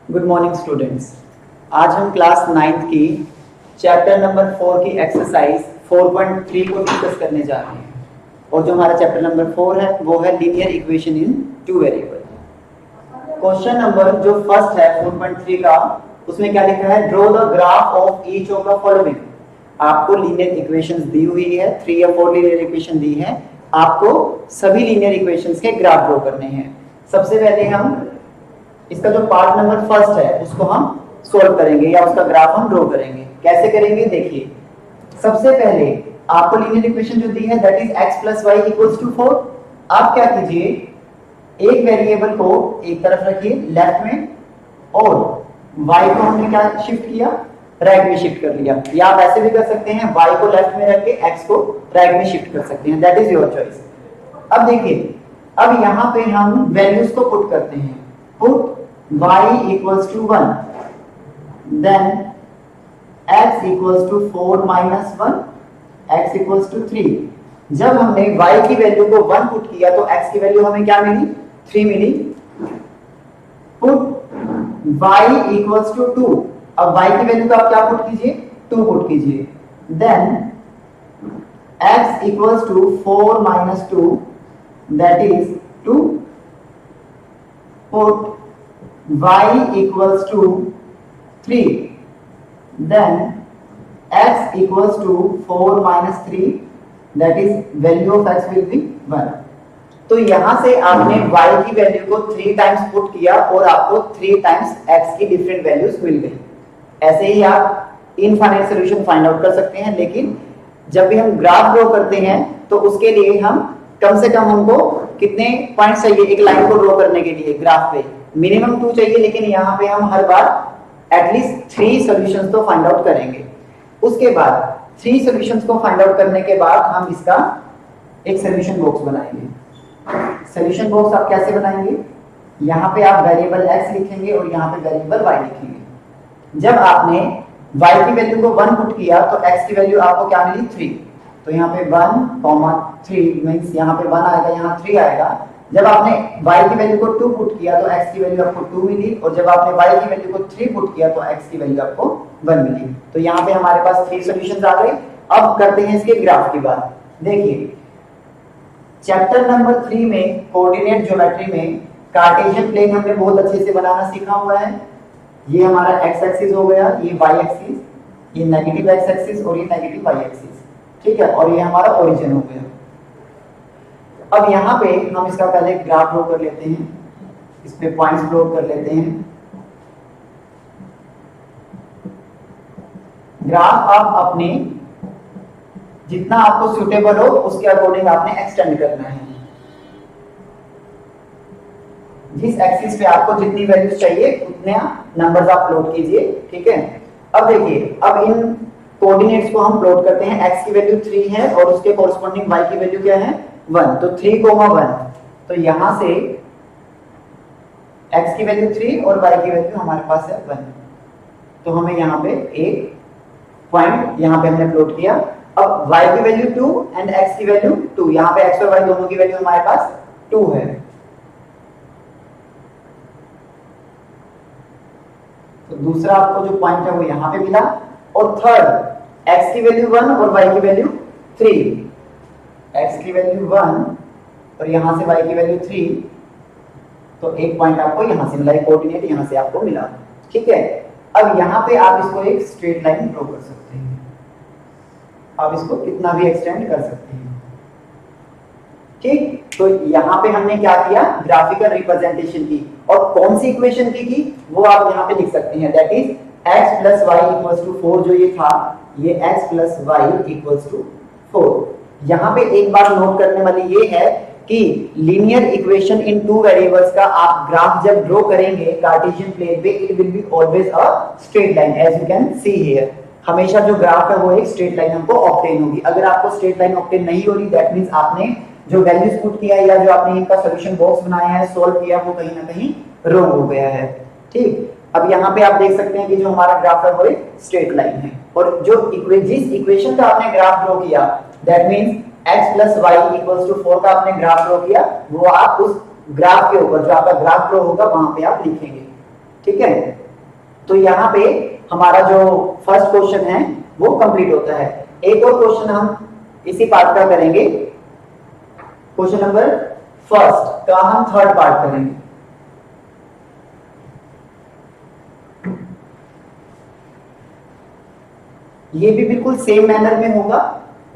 Good morning students. आज हम class 9th की चैप्टर नंबर 4 की एक्सरसाइज 4.3 को डिस्कस करने जा रहे हैं। और जो हमारा चैप्टर नंबर 4 है वो है linear equation in two variable. Question number जो फर्स्ट है 4.3 का, उसमें क्या लिखा है? Draw the graph of each of the following. आपको लीनियर इक्वेशंस दी हुई है, 3 या 4 लीनियर इक्वेशन दी है, आपको सभी लीनियर इक्वेशंस के ग्राफ ड्रॉ करने हैं। सबसे पहले हम इसका जो पार्ट नंबर फर्स्ट है उसको हम सोल्व करेंगे या उसका ग्राफ हम ड्रॉ करेंगे। कैसे करेंगे देखिए। सबसे पहले आपको लीनियर इक्वेशन जो दी है that is x plus y equals to 4। आप क्या कीजिए, एक वेरिएबल को एक तरफ रखिए लेफ्ट में और y को हमने क्या शिफ्ट किया, राइट में शिफ्ट कर लिया। या आप ऐसे भी कर सकते हैं, y को लेफ्ट में रख के x को राइट में शिफ्ट कर सकते हैं, दैट इज योर चॉइस। अब देखिए, अब यहाँ पे हम वैल्यूज को पुट करते हैं। Put y equals to 1, then x equals to 4 minus 1, x equals to 3। जब हमने y की वैल्यू को 1 पुट किया तो x की वैल्यू हमें क्या मिली? 3 मिली। Put y equals to 2। अब y की वैल्यू को आप क्या पुट कीजिए? 2 पुट कीजिए। then x equals to 4 minus 2, that is 2। put y equals to 3, then x equals to 4 minus 3, that is value of x will be 1। तो यहां से आपने y की वैल्यू को 3 टाइम्स पुट किया और आपको 3 टाइम्स x की डिफरेंट वैल्यूज मिल गई। ऐसे ही आप इनफाइनाइट सॉल्यूशन फाइंड आउट कर सकते हैं, लेकिन जब भी हम ग्राफ ड्रॉ करते हैं तो उसके लिए हम कम से कम हमको कितने पॉइंट्स चाहिए एक लाइन को ड्रॉ करने के लिए? ग्राफ पे मिनिमम 2 चाहिए, लेकिन यहाँ पे हम हर बार एटलीस्ट 3 सॉल्यूशंस तो फाइंड आउट करेंगे। उसके बाद 3 सॉल्यूशंस को फाइंड आउट करने के बाद हम इसका एक सॉल्यूशन बॉक्स बनाएंगे। सॉल्यूशन बॉक्स आप कैसे बनाएंगे? यहाँ पे आप वेरिएबल x लिखेंगे और यहाँ पे वेरिएबल y लिखेंगे। जब आपने y की वैल्यू को 1 पुट किया तो x की वैल्यू आपको क्या मिली? 3। तो यहाँ पे 1,3 मींस यहाँ पे 1 आएगा, यहाँ 3 आएगा। जब आपने y की वैल्यू को 2 पुट किया तो x की वैल्यू आपको 2 मिली, और जब आपने y की वैल्यू को 3 पुट किया तो x की वैल्यू आपको 1 मिली। तो यहाँ पे हमारे पास 3 सॉल्यूशंस आ गए। अब करते हैं इसके ग्राफ की बात। देखिए, चैप्टर नंबर 3 में कोऑर्डिनेट ज्योमेट्री में कार्टेशियन प्लेन हमने बहुत अच्छे से बनाना सीखा हुआ है। ये हमारा x एक्सिस हो गया, ये y एक्सिस, ये नेगेटिव x एक्सिस और ये नेगेटिव y एक्सिस, ठीक है, और ये हमारा ओरिजिन हो गया। अब यहाँ पे हम इसका पहले ग्राफ ड्रॉ कर लेते हैं, इस पे पॉइंट्स प्लॉट कर लेते हैं। ग्राफ आप अपने जितना आपको सूटेबल हो उसके अकॉर्डिंग आपने एक्सटेंड करना है। जिस एक्सिस पे आपको जितनी वैल्यूज चाहिए उतने नंबर्स आप प्लॉट कीजिए, ठीक है। अब देखिए, अब इन कोऑर्डिनेट्स को हम प्लॉट करते हैं। x की वैल्यू 3 है और उसके कॉरस्पॉन्डिंग y की वैल्यू क्या है? 1। तो 3,1। तो यहां से x की वैल्यू 3 और y की वैल्यू हमारे पास है 1। तो हमें यहाँ पे एक पॉइंट यहाँ पे हमने प्लॉट किया। अब y की वैल्यू 2 एंड x की वैल्यू 2, यहाँ पे x और y दोनों की वैल्यू हमारे पास 2 है। तो दूसरा आपको जो पॉइंट है वो यहाँ पे मिला। और थर्ड, x की वैल्यू 1 और y की वैल्यू 3, x की वैल्यू 1 और यहाँ से y की वैल्यू 3, तो एक पॉइंट आपको यहाँ से मिला, कोऑर्डिनेट यहाँ से आपको मिला, ठीक है। अब यहाँ पे आप इसको एक स्ट्रेट लाइन ड्रॉ कर सकते हैं। आप इसको कितना भी एक्सटेंड कर सकते हैं, ठीक। तो यहाँ पे हमने क्या किया? ग्राफिकल रिप्रेजेंटेशन की। और कौन सी इक्वेशन की वो आप यहाँ पे लिख सकते हैं, that is x plus y equals to 4। जो ये था, ये x plus y equals to 4। यहाँ पे एक बात नोट करने वाली ये है कि linear equation in two variables का आप ग्राफ जब ड्रॉ करेंगे कार्टेशियन प्लेन पे, it will be always a straight line, as you can see here. हमेशा जो ग्राफ है वो एक स्ट्रेट लाइन हमको ऑब्टेन होगी। अगर आपको स्ट्रेट लाइन ऑब्टेन नहीं हो रही, दैट मींस आपने जो वैल्यूज पुट किया है या जो आपने इनका सॉल्यूशन बॉक्स बनाया है, सोल्व किया, वो कहीं ना कहीं रॉन्ग हो गया है, ठीक। अब यहाँ पे आप देख सकते हैं कि जो हमारा ग्राफ है वो एक स्ट्रेट लाइन है, और जो जिस इक्वेशन का आपने ग्राफ ड्रॉ किया, that means x plus y equals to 4 का आपने ग्राफ ड्रॉ किया, वो आप उस ग्राफ के ऊपर जो आपका ग्राफ ड्रॉ होगा वहां पे आप लिखेंगे। ठीक है, तो यहाँ पे हमारा जो फर्स्ट क्वेश्चन है वो कंप्लीट होता है। एक और क्वेश्चन हम इसी पार्ट का करेंगे, क्वेश्चन नंबर फर्स्ट का हम थर्ड पार्ट करेंगे। ये भी बिल्कुल सेम मैनर में होगा।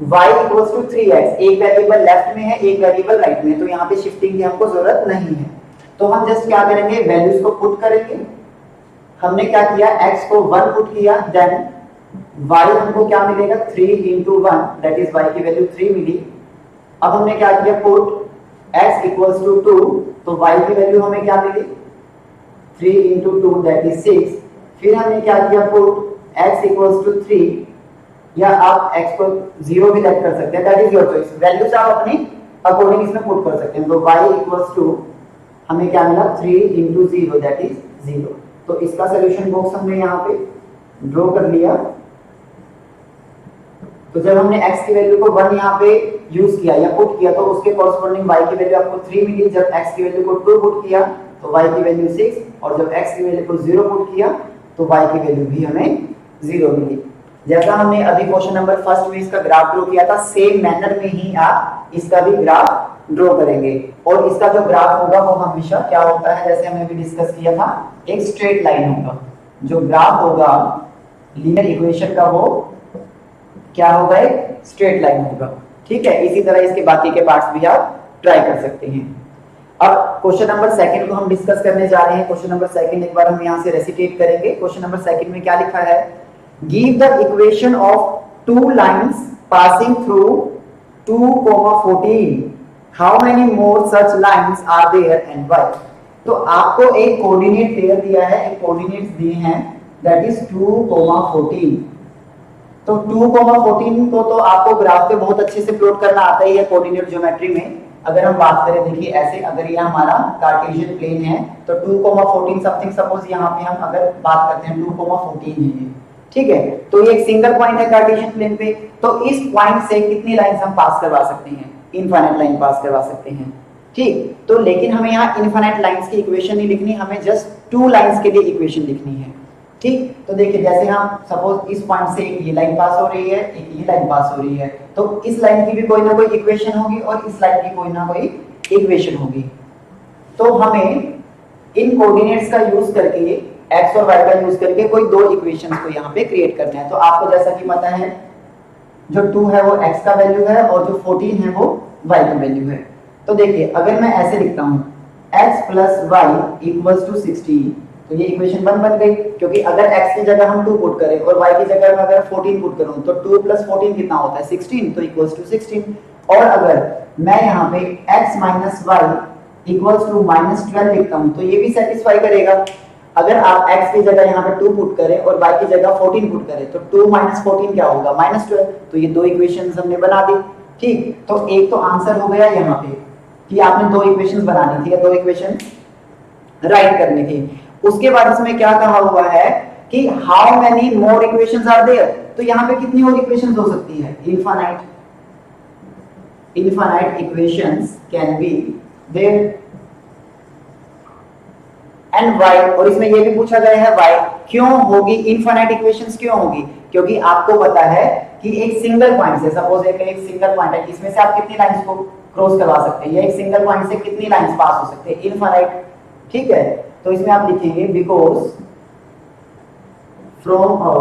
y इक्वल्स टू 3x, एक वेरिएबल लेफ्ट में है, एक वेरिएबल राइट में, तो यहाँ पे शिफ्टिंग की हमको जरूरत नहीं है। तो हम जस्ट क्या करेंगे, वैल्यूज को पुट करेंगे। हमने क्या किया, x को 1 पुट किया, देन y हमको क्या मिलेगा, 3 इंटू 1, दैट इज y की वैल्यू 3 मिली। अब हमने क्या किया, पुट x इक्वल्स टू 2, तो y की वैल्यू हमें क्या मिली, 3 इंटू 2 दैट इज 6। फिर हमने क्या किया, पुट x इक्वल्स टू 3, या आप x को 0 भी लेट कर सकते हैं, that is your choice. Values आप अपनी अकॉर्डिंग इसमें पुट कर सकते हैं। तो y इक्वल्स टू हमें क्या मिला, 3 इंटू 0 दैट इज 0। तो इसका सॉल्यूशन बॉक्स हमने यहाँ पे ड्रॉ कर लिया। तो जब हमने x की वैल्यू को 1 यहाँ पे यूज किया या पुट किया, तो उसके कॉरस्पॉन्डिंग y की वैल्यू आपको 3 मिली। जब x की वैल्यू को 2 पुट किया तो y की वैल्यू 6, और जब x की वैल्यू को 0 पुट किया तो y की वैल्यू भी हमें 0 मिली। जैसा हमने अभी क्वेश्चन नंबर फर्स्ट में इसका ग्राफ ड्रॉ किया था, सेम मैनर में ही आप इसका भी ग्राफ ड्रॉ करेंगे। और इसका जो ग्राफ होगा वो हमेशा क्या होता है, जैसे हमने अभी डिस्कस किया था, एक स्ट्रेट लाइन होगा। जो ग्राफ होगा लीनियर इक्वेशन का वो क्या होगा, एक स्ट्रेट लाइन होगा। ठीक है, इसी तरह इसके बाकी के पार्ट्स भी आप ट्राई कर सकते हैं। अब क्वेश्चन नंबर सेकंड को हम डिस्कस करने जा रहे हैं। क्वेश्चन नंबर सेकंड एक बार हम यहाँ से रेसिटेट करेंगे। क्वेश्चन नंबर सेकंड में क्या लिखा है, give the equation of two lines passing through 2,14, how many more such lines are there and why. तो आपको एक कोऑर्डिनेट पेयर दिया है, एक कोऑर्डिनेट्स दिए हैं, दैट इज 2,14। तो 2,14 को तो आपको ग्राफ पे बहुत अच्छे से प्लॉट करना आता ही है कोऑर्डिनेट ज्योमेट्री में। अगर हम बात करें, देखिए ऐसे, अगर ये हमारा कार्टेशियन प्लेन है तो 2,14 समथिंग, सपोज यहाँ पे हम अगर बात करते हैं 2,14 है ये, ठीक है। तो ये एक सिंगल पॉइंट है कार्टेशियन प्लेन पे, तो इस पॉइंट से कितनी लाइंस हम पास करवा सकते हैं, इनफाइनाइट लाइन पास करवा सकते हैं। ठीक, तो लेकिन हमें यहाँ इनफाइनाइट लाइंस की इक्वेशन नहीं लिखनी, हमें जस्ट 2 लाइंस के लिए इक्वेशन लिखनी है। ठीक, तो देखिए जैसे हम सपोज इस पॉइंट से एक ये लाइन पास हो रही है, एक ये लाइन पास हो रही है, तो इस लाइन की भी कोई ना कोई इक्वेशन होगी और इस लाइन की कोई ना कोई इक्वेशन होगी। तो हमें इन कोऑर्डिनेट्स का यूज करके, x और y का यूज करके कोई दो इक्वेशंस को यहाँ पे क्रिएट करना है। तो आपको जैसा कि पता है, जो 2 है वो x का वैल्यू है और जो 14 है वो y का वैल्यू है। तो देखिए अगर मैं ऐसे लिखता हूँ x plus y equals to 16, तो ये इक्वेशन 1 बन गई, क्योंकि अगर x की जगह हम 2 पुट करें और y की जगह मैं अगर 14 पुट करूं तो 2 प्लस 14 कितना होता है, 16, तो इक्वल्स टू 16। और अगर मैं यहाँ पे x minus y equals to -12 लिखता हूँ तो ये भी सेटिस्फाई करेगा। अगर आप x की जगह यहाँ पे 2 पुट करें और y की जगह 14 पुट करें तो 2 माइनस 14 क्या होगा, -12। तो ये दो इक्वेशंस हमने बना दी। ठीक, तो एक तो आंसर हो गया यहाँ पे कि आपने दो इक्वेशंस बनानी थी या दो इक्वेशन राइट करनी थी। उसके बाद इसमें क्या कहा हुआ है कि how many more equations are there, तो यहाँ पे कितनी और इक्वेशंस हो सकती है, infinite equations can be there and why. और इसमें ये भी पूछा गया है व्हाई, क्यों होगी इनफाइनाइट इक्वेशंस, क्यों होगी, क्योंकि आपको पता है कि एक सिंगल पॉइंट से, सपोज एक सिंगल पॉइंट है, इसमें से आप कितनी लाइंस को क्रॉस करवा सकते हैं, या एक सिंगल पॉइंट से कितनी लाइंस पास हो सकते हैं, इनफाइनाइट। ठीक है, तो इसमें आप लिखेंगे because from a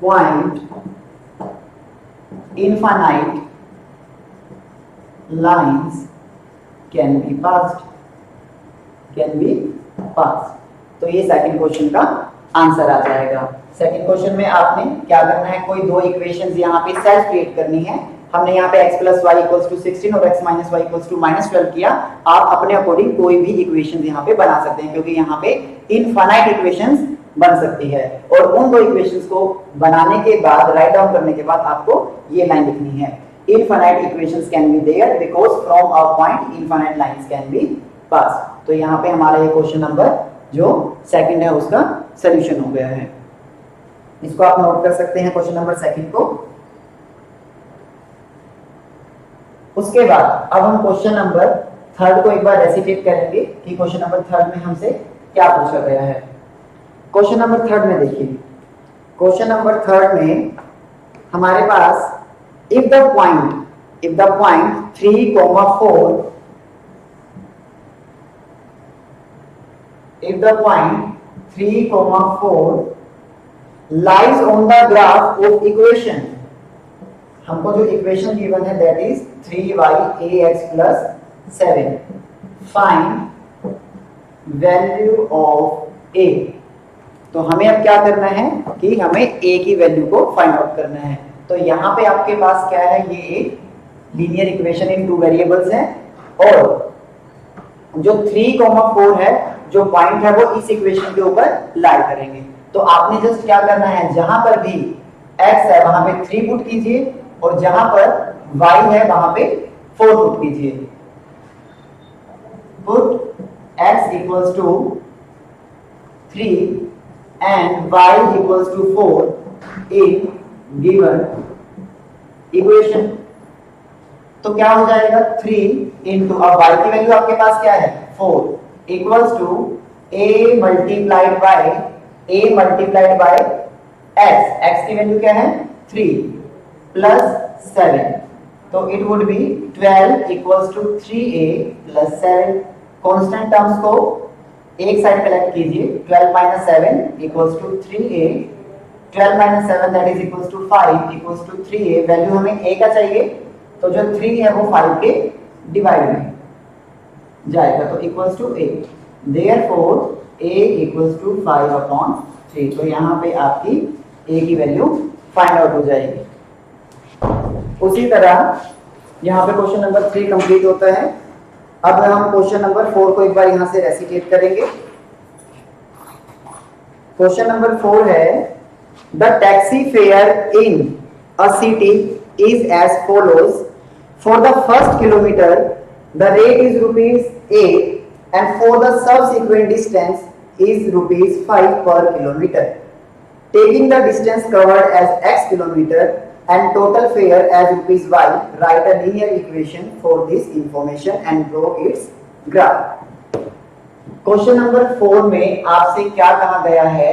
point infinite lines can be passed, तो ये सेकंड क्वेश्चन का आंसर आ जाएगा। सेकंड क्वेश्चन में आपने क्या करना है, कोई दो इक्वेशंस यहाँ पे सेल्फ क्रिएट करनी है। हमने यहाँ पे x plus y equals to 16 और x minus y equals to -12 किया। आप अपने अकॉर्डिंग कोई भी इक्वेशन यहाँ पे बना सकते हैं, क्योंकि यहाँ पे इनफाइनाइट इक्वेशंस बन सकती है। और उन दो इक्वेशंस को बनाने के बाद, राइट डाउन करने के बाद आपको ये लाइन लिखनी है, infinite equations can be there because from a point infinite lines can be pass. तो यहाँ पे हमारा ये क्वेश्चन नंबर जो सेकंड है उसका सॉल्यूशन हो गया है। इसको आप नोट कर सकते हैं क्वेश्चन नंबर सेकंड को। उसके बाद अब हम क्वेश्चन नंबर थर्ड को एक बार रेसिटेट करेंगे कि क्वेश्चन नंबर थर्ड में हमसे क्या पूछा गया है। क्वेश्चन नंबर 3 में देखिए, क्वेश्चन नंबर 3 में हमारे पास if the point 3, 4 if the point 3, 4 lies on the graph of equation, हमको जो इक्वेशन गिवन है that is 3y(ax + 7), find value of a। तो हमें अब क्या करना है कि हमें a की वैल्यू को फाइंड आउट करना है। तो यहाँ पे आपके पास क्या है, ये एक लीनियर इक्वेशन इन 2 वेरिएबल्स है और जो 3, 4 है जो पॉइंट है वो इस इक्वेशन के ऊपर लाई करेंगे। तो आपने जस्ट क्या करना है, जहां पर भी x है वहां पे 3 पुट कीजिए और जहां पर y है वहां पे 4 पुट कीजिए। Put x equals to 3 and y equals to 4 in given equation। तो क्या हो जाएगा 3 इंटू, अब y की वैल्यू आपके पास क्या है 4 equals to a multiplied by x की वैल्यू क्या है 3 प्लस 7, तो it would be 12 equals to 3a plus 7। Constant terms को एक साइड कलेक्ट कीजिए, 12 minus 7 equals to 3a, 12 minus 7 that is equals to 5 equals to 3a। Value हमें a का चाहिए तो जो 3 है वो 5 के डिवाइड में जाएगा तो equals to 8, therefore a equals to 5/3। तो यहाँ पे आपकी a की वैल्यू फाइंड आउट हो जाएगी। उसी तरह यहाँ पे क्वेश्चन नंबर 3 कंप्लीट होता है। अब हम क्वेश्चन नंबर 4 को एक बार यहाँ से रेसिटेट करेंगे। क्वेश्चन नंबर 4 है the taxi fair in a city is as follows. For the first kilometer the rate is ₹8 and for the subsequent distance is ₹5 per kilometer. Taking the distance covered as x kilometer and total fare as ₹y, write a linear equation for this information and draw its graph. Question number 4 में आपसे क्या कहा गया है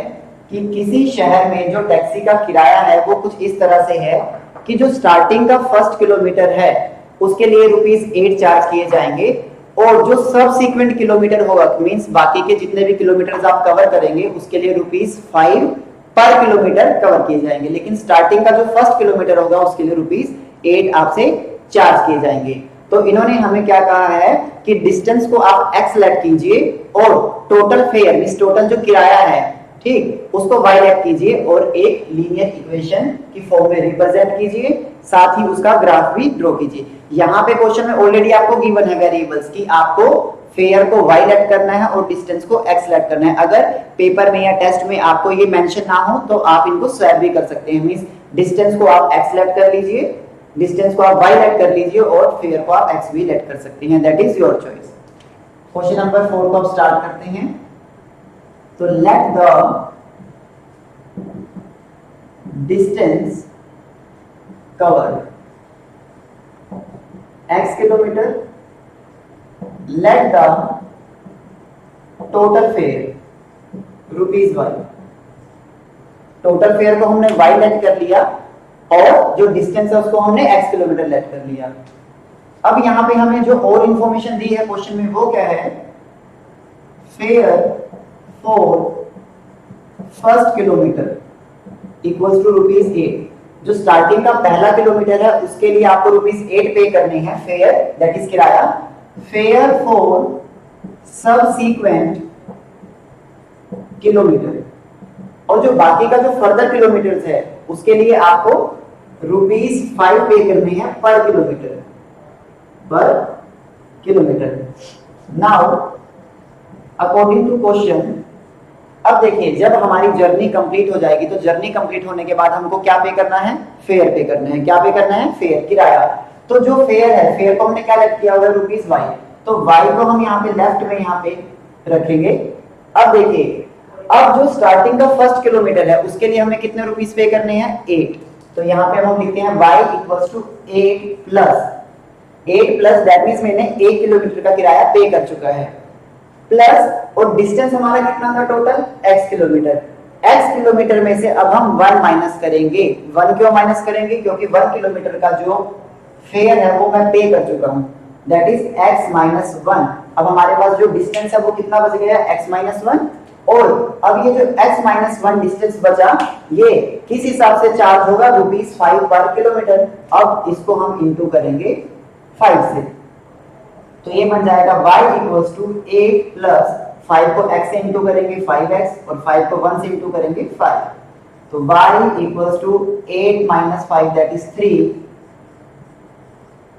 कि किसी शहर में जो टैक्सी का किराया है वो कुछ इस तरह से है कि जो स्टार्टिंग का फर्स्ट किलोमीटर है उसके लिए ₹8 चार्ज किए जाएंगे और जो सबसीक्वेंट किलोमीटर होगा मींस बाकी के जितने भी किलोमीटर्स आप कवर करेंगे उसके लिए ₹5 पर किलोमीटर कवर किए जाएंगे, लेकिन स्टार्टिंग का जो फर्स्ट किलोमीटर होगा उसके लिए ₹8 आपसे चार्ज किए जाएंगे। तो इन्होंने हमें क्या कहा है कि डिस्टेंस को आप x लेट कीजिए और टोटल फेयर मींस टोटल जो किराया है ठीक उसको y लेट कीजिए और एक लीनियर इक्वेशन की फॉर्म में रिप्रेजेंट कीजिए, साथ ही उसका ग्राफ भी ड्रॉ कीजिए। यहाँ पे क्वेश्चन में ऑलरेडी आपको गिवन है वेरिएबल्स की आपको फेयर को y लेट करना है और डिस्टेंस को x लेट करना है। अगर पेपर में या टेस्ट में आपको ये मेंशन ना हो तो आप इनको स्वैप भी कर सकते हैं, मींस डिस्टेंस को आप x लेट कर लीजिए, डिस्टेंस को आप y लेट कर लीजिए और फेयर को आप x भी लेट कर सकते हैं, that is your choice. Question number 4 को अब स्टार्ट करते हैं। तो let the distance covered x kilometre, let the total fair ₹y। Total fair को हमने y लेट कर लिया और जो डिस्टेंस है उसको हमने x किलोमीटर लेट कर लिया। अब यहाँ पे हमें जो और इंफॉर्मेशन दी है क्वेश्चन में वो क्या है, fare for first kilometre equals to ₹8। जो स्टार्टिंग का पहला किलोमीटर है उसके लिए आपको ₹8 पे करने हैं फेयर दैट इज किराया। फेयर फॉर सबसीक्वेंट किलोमीटर और जो बाकी का जो फर्दर किलोमीटर्स है उसके लिए आपको ₹5 पे करने हैं per kilometre. Now according to question, अब देखिए जब हमारी जर्नी कंप्लीट हो जाएगी तो जर्नी कंप्लीट होने के बाद हमको क्या पे करना है, फेयर पे करना है। क्या पे करना है, फेयर, किराया। तो जो फेयर है, फेयर को हमने क्या लेट किया हुआ ₹y, तो y को हम यहाँ पे लेफ्ट में यहाँ पे रखेंगे। अब देखिए अब जो स्टार्टिंग का फर्स्ट किलोमीटर है उसके लिए हमें कितने ₹8 पे करने हैं, 8। तो यहाँ पे हम लिखते हैं y equals to 8 plus that means मैंने 1 किलोमीटर का किराया पे कर चुका है। प्लस और डिस्टेंस हमारा कितना था total x kilometre. x kilometre में से अब हम 1 माइनस करेंगे। 1 क्यों माइनस करेंगे? क्योंकि 1 किलोमीटर का जो फेयर है वो मैं पे कर चुका हूं, दैट इज x माइनस 1। अब हमारे पास जो डिस्टेंस है वो कितना बच गया? x minus 1। और अब ये जो x माइनस 1 डिस्टेंस बचा, ये किस हिसाब से चार्ज होगा? ₹5 पर किलोमीटर। अब इसको हम इंटू करेंगे 5 से, तो ये बन जाएगा y इक्वल्स टू 8 प्लस 5 को x से इंटू करेंगे 5x और 5 को 1 से इंटू करेंगे 5, तो y equals to 8 minus 5 that is 3।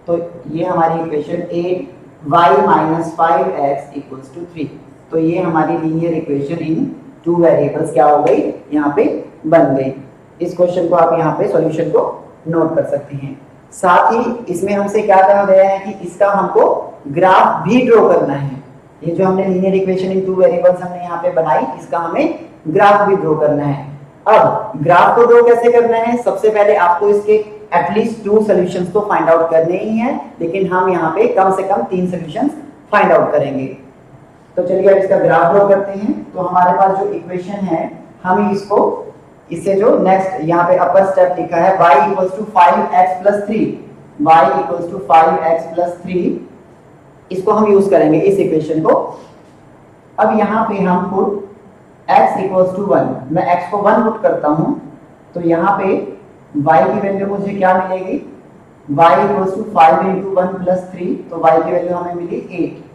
तो ये हमारी equation 8y minus 5x equals to 3। तो ये हमारी linear equation in two variables क्या हो गई? यहाँ पे बन गई। इस क्वेश्चन को आप यहाँ पे सॉल्यूशन को नोट कर सकते हैं। साथ ही इसमें हमसे क्या कहा गया है कि इसका हमको ग्राफ भी ड्रॉ करना है। ये जो हमने linear equation in two variables हमने यहाँ पे बनाई, इसका हमें ग्राफ भी ड्रॉ करना है। अब ग्राफ को ड्रॉ कैसे करना है? सबसे पहले आपको इसके एटलीस्ट 2 सॉल्यूशंस तो फाइंड आउट करने ही हैं, लेकिन हम यहाँ पे कम से कम 3 सॉल्यूशंस फाइंड आउट करेंगे। तो चलिए अब इसका ग्राफ ड्रॉ करते हैं। तो हमारे पास जो इक्वेशन है, हम इसको इससे जो नेक्स्ट यहाँ पे अपर स्टेप लिखा है y equals to 5x plus 3, y equals to 5x plus 3, इसको हम यूज करेंगे इस इक्वेशन को। अब यहाँ पे हम पुट x इक्वल्स टू 1, मैं x को 1 पुट करता हूँ, तो यहाँ पे y की वैल्यू मुझे क्या मिलेगी? y equals to 5 into 1 plus 3, तो y की वैल्यू हमें मिली 8।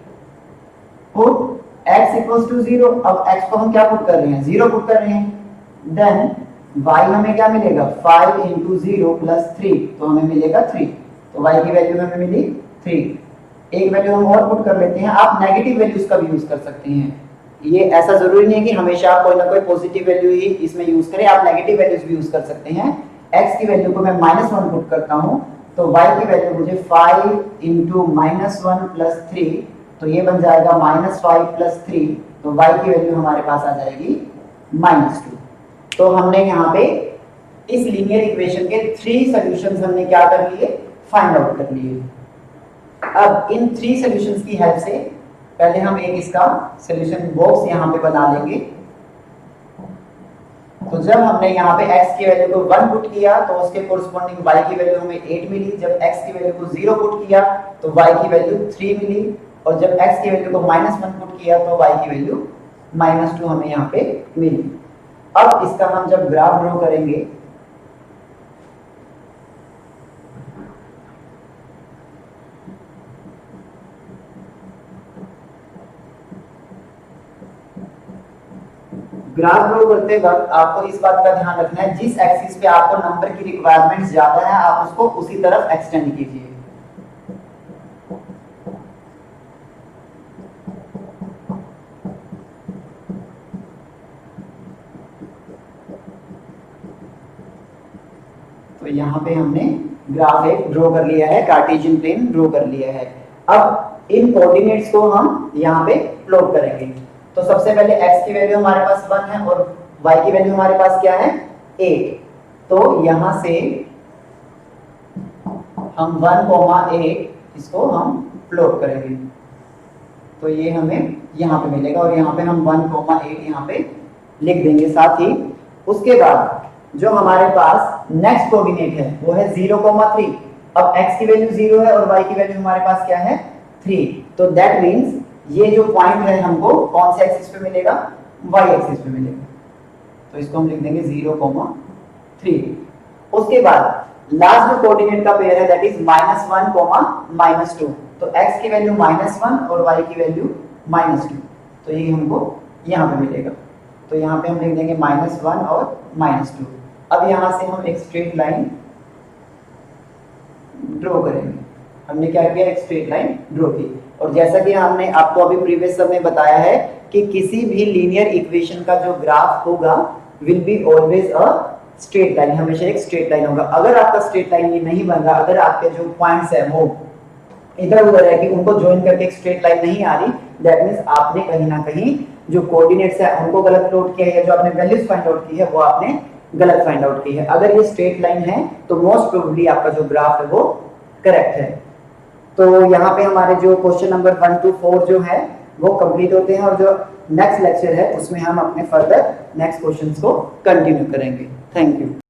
पुट x इक्वल्स टू 0, अब x को हम क्या पुट कर रहे हैं? 0 पुट कर रहे हैं। देन y हमें क्या मिलेगा? 5 इंटू 0 प्लस 3, तो हमें मिलेगा 3, तो y की वैल्यू हमें मिली 3। एक वैल्यू हम और पुट कर लेते हैं। आप नेगेटिव वैल्यूज का भी यूज कर सकते हैं, ये ऐसा जरूरी नहीं है कि हमेशा आप कोई ना कोई पॉजिटिव वैल्यू ही इसमें यूज करें, आप नेगेटिव वैल्यूज भी यूज कर सकते हैं। x की वैल्यू को मैं -1 पुट करता हूँ, तो y की वैल्यू मुझे 5 इंटू -1 प्लस 3, तो ये बन जाएगा -5 प्लस 3, तो y की वैल्यू हमारे पास आ जाएगी -2। तो हमने यहाँ पे इस लीनियर इक्वेशन के 3 सॉल्यूशंस हमने क्या कर लिए? फाइंड आउट कर लिए। अब इन 3 सॉल्यूशंस की हेल्प से पहले हम एक इसका सॉल्यूशन बॉक्स यहाँ पे बना लेंगे। तो जब हमने यहाँ पे x की वैल्यू को 1 पुट किया तो उसके कोरस्पॉन्डिंग y की वैल्यू हमें 8 मिली। जब x की वैल्यू को 0 पुट किया तो y की वैल्यू 3 मिली, और जब x की वैल्यू को -1 पुट किया तो y की वैल्यू -2 हमें यहाँ पे मिली। अब इसका हम जब ग्राफ ड्रॉ करेंगे, ग्राफ ड्रॉ करते वक्त आपको इस बात का ध्यान रखना है, जिस एक्सिस पे आपको नंबर की रिक्वायरमेंट ज्यादा है आप उसको उसी तरफ एक्सटेंड कीजिए। तो यहाँ पे हमने ग्राफ एक ड्रॉ कर लिया है, कार्टेशियन प्लेन ड्रॉ कर लिया है। अब इन कोऑर्डिनेट्स को हम यहाँ पे प्लॉट करेंगे। तो सबसे पहले x की वैल्यू हमारे पास 1 है और y की वैल्यू हमारे पास क्या है? 8। तो यहाँ से हम 1,8 इसको हम प्लॉट करेंगे, तो ये हमें यहाँ पे मिलेगा और यहाँ पे हम 1,8 यहाँ पे लिख देंगे। साथ ही उसके बाद जो हमारे पास नेक्स्ट कोऑर्डिनेट है वो है 0,3। अब x की वैल्यू 0 है और y की वैल्यू हमारे पास क्या है? 3। तो दैट मीन्स ये जो पॉइंट है हमको कौन से एक्सिस पे मिलेगा? y एक्सिस पे मिलेगा। तो इसको हम लिख देंगे 0,3। उसके बाद लास्ट जो कोऑर्डिनेट का पेयर है दैट इज -1, -2। तो x की वैल्यू -1 और y की वैल्यू -2, तो ये हमको यहाँ पे मिलेगा। तो यहाँ पे हम लिख देंगे -1 और -2। अब यहाँ से हम एक स्ट्रेट लाइन ड्रॉ करेंगे। हमने क्या किया? एक स्ट्रेट लाइन ड्रॉ की। और जैसा कि हमने आपको अभी प्रीवियस सब में बताया है कि किसी भी लीनियर इक्वेशन का जो ग्राफ होगा will be always a straight line, हमेशा एक स्ट्रेट लाइन होगा। अगर आपका स्ट्रेट लाइन ये नहीं बन रहा, अगर आपके जो पॉइंट्स है वो इधर उधर है कि उनको ज्वाइन करके एक स्ट्रेट लाइन नहीं आ रही, दैट मींस आपने कहीं ना कहीं जो कोऑर्डिनेट्स है उनको गलत प्लॉट किया है, जो आपने वैल्यूज फाइंड आउट की है वो आपने गलत फाइंड आउट की है। अगर ये स्ट्रेट लाइन है तो मोस्ट प्रोबेबली आपका जो ग्राफ है वो करेक्ट है। तो यहाँ पे हमारे जो क्वेश्चन नंबर 1 to 4 जो है वो कंप्लीट होते हैं और जो नेक्स्ट लेक्चर है उसमें हम अपने फर्दर नेक्स्ट क्वेश्चंस को कंटिन्यू करेंगे। Thank you.